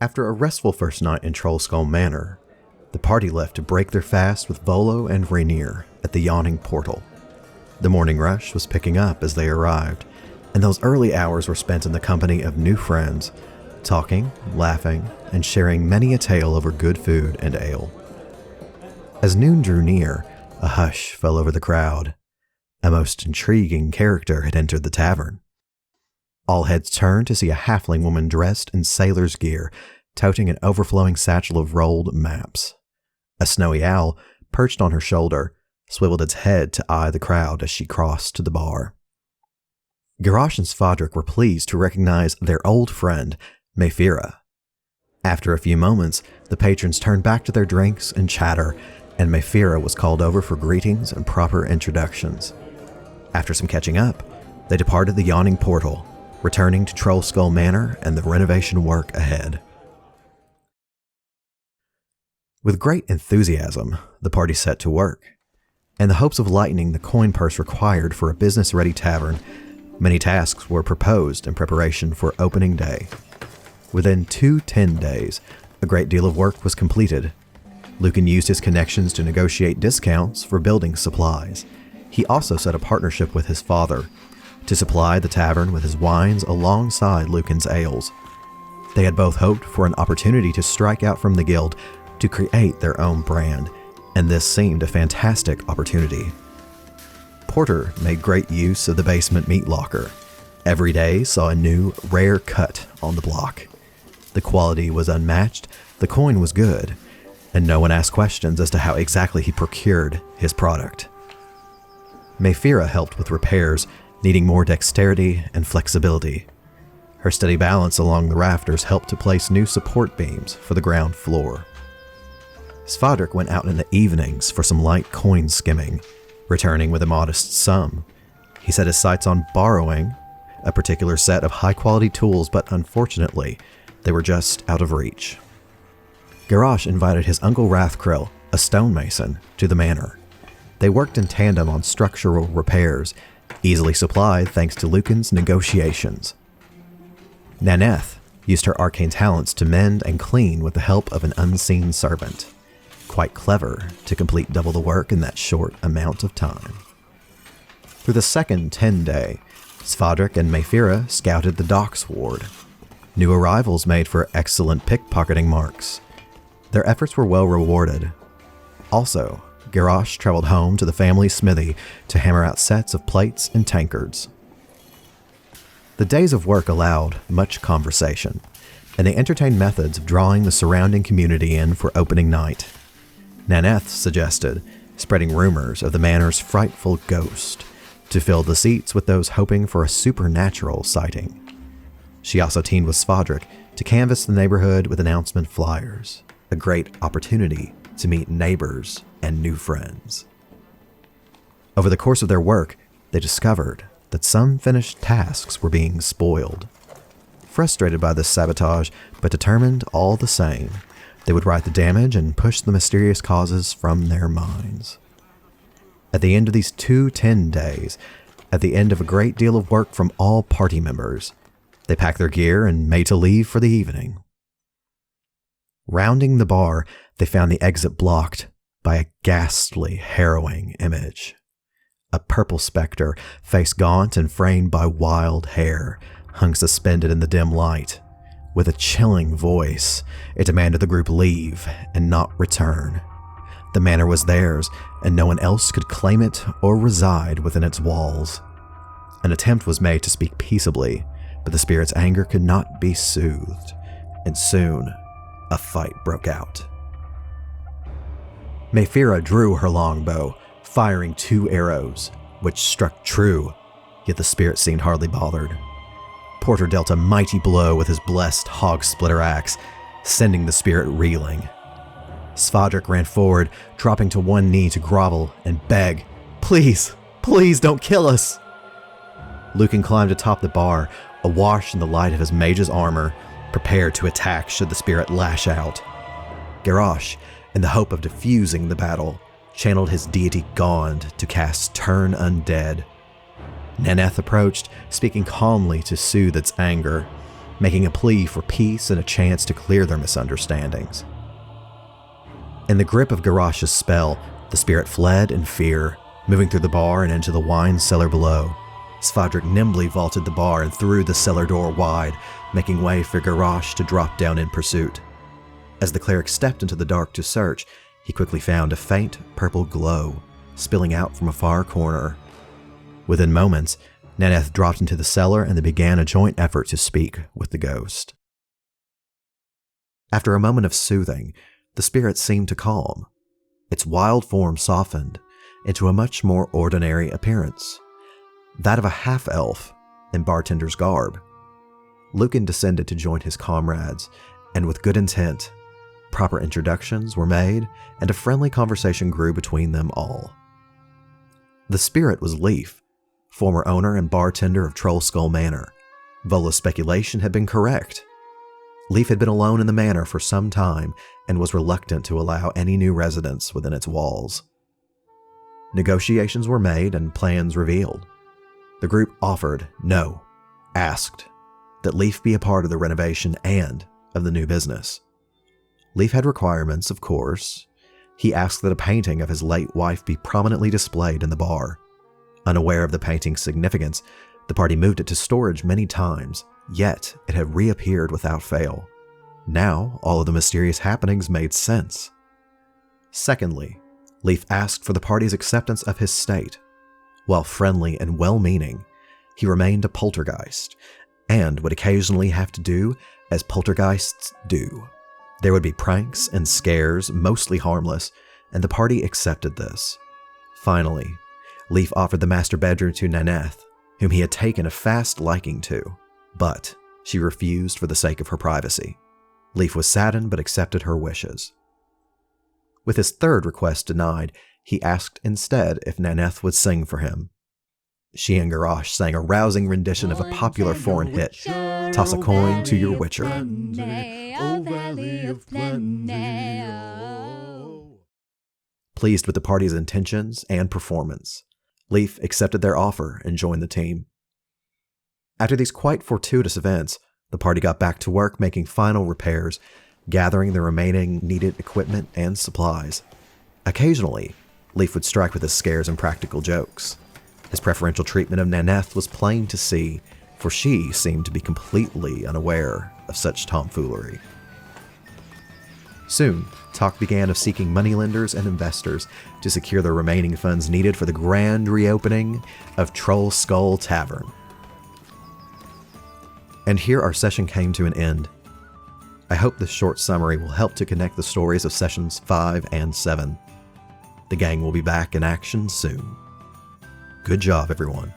After a restful first night in Trollskull Manor, the party left to break their fast with Volo and Rainier at the Yawning portal. The morning rush was picking up as they arrived, and those early hours were spent in the company of new friends, talking, laughing, and sharing many a tale over good food and ale. As noon drew near, a hush fell over the crowd. A most intriguing character had entered the tavern. All heads turned to see a halfling woman dressed in sailor's gear, toting an overflowing satchel of rolled maps. A snowy owl, perched on her shoulder, swiveled its head to eye the crowd as she crossed to the bar. Garrosh and Svadrik were pleased to recognize their old friend, Mayfira. After a few moments, the patrons turned back to their drinks and chatter, and Mayfira was called over for greetings and proper introductions. After some catching up, they departed the Yawning portal, returning to Trollskull Manor and the renovation work ahead. With great enthusiasm, the party set to work. In the hopes of lightening the coin purse required for a business-ready tavern, many tasks were proposed in preparation for opening day. Within 10 days, a great deal of work was completed. Lucan used his connections to negotiate discounts for building supplies. He also set a partnership with his father to supply the tavern with his wines alongside Lucan's ales. They had both hoped for an opportunity to strike out from the guild to create their own brand, and this seemed a fantastic opportunity. Porter made great use of the basement meat locker. Every day saw a new, rare cut on the block. The quality was unmatched, the coin was good, and no one asked questions as to how exactly he procured his product. Mayfira helped with repairs, needing more dexterity and flexibility. Her steady balance along the rafters helped to place new support beams for the ground floor. Svadrik went out in the evenings for some light coin skimming, returning with a modest sum. He set his sights on borrowing a particular set of high-quality tools, but unfortunately, they were just out of reach. Garrosh invited his uncle Rathkrill, a stonemason, to the manor. They worked in tandem on structural repairs, easily supplied thanks to Lucan's negotiations. Naneth used her arcane talents to mend and clean with the help of an unseen servant. Quite clever to complete double the work in that short amount of time. Through the second 10-day, Svadrik and Mayfira scouted the docks ward. New arrivals made for excellent pickpocketing marks. Their efforts were well rewarded. Also, Garrosh traveled home to the family smithy to hammer out sets of plates and tankards. The days of work allowed much conversation, and they entertained methods of drawing the surrounding community in for opening night. Naneth suggested spreading rumors of the manor's frightful ghost to fill the seats with those hoping for a supernatural sighting. She also teamed with Svadrik to canvass the neighborhood with announcement flyers, a great opportunity to meet neighbors and new friends. Over the course of their work, they discovered that some finished tasks were being spoiled. Frustrated by this sabotage, but determined all the same, they would right the damage and push the mysterious causes from their minds. At the end of these 10 days, at the end of a great deal of work from all party members, they packed their gear and made to leave for the evening. Rounding the bar, they found the exit blocked by a ghastly, harrowing image. A purple specter, face gaunt and framed by wild hair, hung suspended in the dim light. With a chilling voice, it demanded the group leave and not return. The manor was theirs, and no one else could claim it or reside within its walls. An attempt was made to speak peaceably, but the spirit's anger could not be soothed, and soon a fight broke out. Mayfira drew her longbow, firing 2 arrows, which struck true, yet the spirit seemed hardly bothered. Porter dealt a mighty blow with his blessed hog-splitter axe, sending the spirit reeling. Svadrik ran forward, dropping to one knee to grovel and beg, "Please, please don't kill us!" Lucan climbed atop the bar, awash in the light of his mage's armor, prepared to attack should the spirit lash out. Garrosh, in the hope of diffusing the battle, channeled his deity Gond to cast Turn Undead. Naneth approached, speaking calmly to soothe its anger. making a plea for peace and a chance to clear their misunderstandings. In the grip of Garrosh's spell, the spirit fled in fear, moving through the bar and into the wine cellar below. Svadrik nimbly vaulted the bar and threw the cellar door wide, making way for Garrosh to drop down in pursuit. As the cleric stepped into the dark to search, he quickly found a faint purple glow spilling out from a far corner. Within moments, Naneth dropped into the cellar and they began a joint effort to speak with the ghost. After a moment of soothing, the spirit seemed to calm. Its wild form softened into a much more ordinary appearance, that of a half-elf in bartender's garb. Lucan descended to join his comrades, and with good intent, proper introductions were made, and a friendly conversation grew between them all. The spirit was Leaf, former owner and bartender of Troll Skull Manor. Vola's speculation had been correct. Leaf had been alone in the manor for some time and was reluctant to allow any new residents within its walls. Negotiations were made and plans revealed. The group offered, no, asked, that Leaf be a part of the renovation and of the new business. Leaf had requirements, of course. He asked that a painting of his late wife be prominently displayed in the bar. Unaware of the painting's significance, the party moved it to storage many times, yet it had reappeared without fail. Now, all of the mysterious happenings made sense. Secondly, Leaf asked for the party's acceptance of his state. While friendly and well-meaning, he remained a poltergeist, and would occasionally have to do as poltergeists do. There would be pranks and scares, mostly harmless, and the party accepted this. Finally, Leaf offered the master bedroom to Naneth, whom he had taken a fast liking to, but she refused for the sake of her privacy. Leaf was saddened but accepted her wishes. With his third request denied, he asked instead if Naneth would sing for him. She and Garrosh sang a rousing rendition of a popular foreign hit, Toss a Coin to Your Witcher. Pleased with the party's intentions and performance, Leaf accepted their offer and joined the team. After these quite fortuitous events, the party got back to work making final repairs, gathering the remaining needed equipment and supplies. Occasionally, Leaf would strike with his scares and practical jokes. His preferential treatment of Naneth was plain to see, for she seemed to be completely unaware of such tomfoolery. Soon, talk began of seeking moneylenders and investors to secure the remaining funds needed for the grand reopening of Troll Skull Tavern. And here our session came to an end. I hope this short summary will help to connect the stories of sessions 5 and 7. The gang will be back in action soon. Good job, everyone.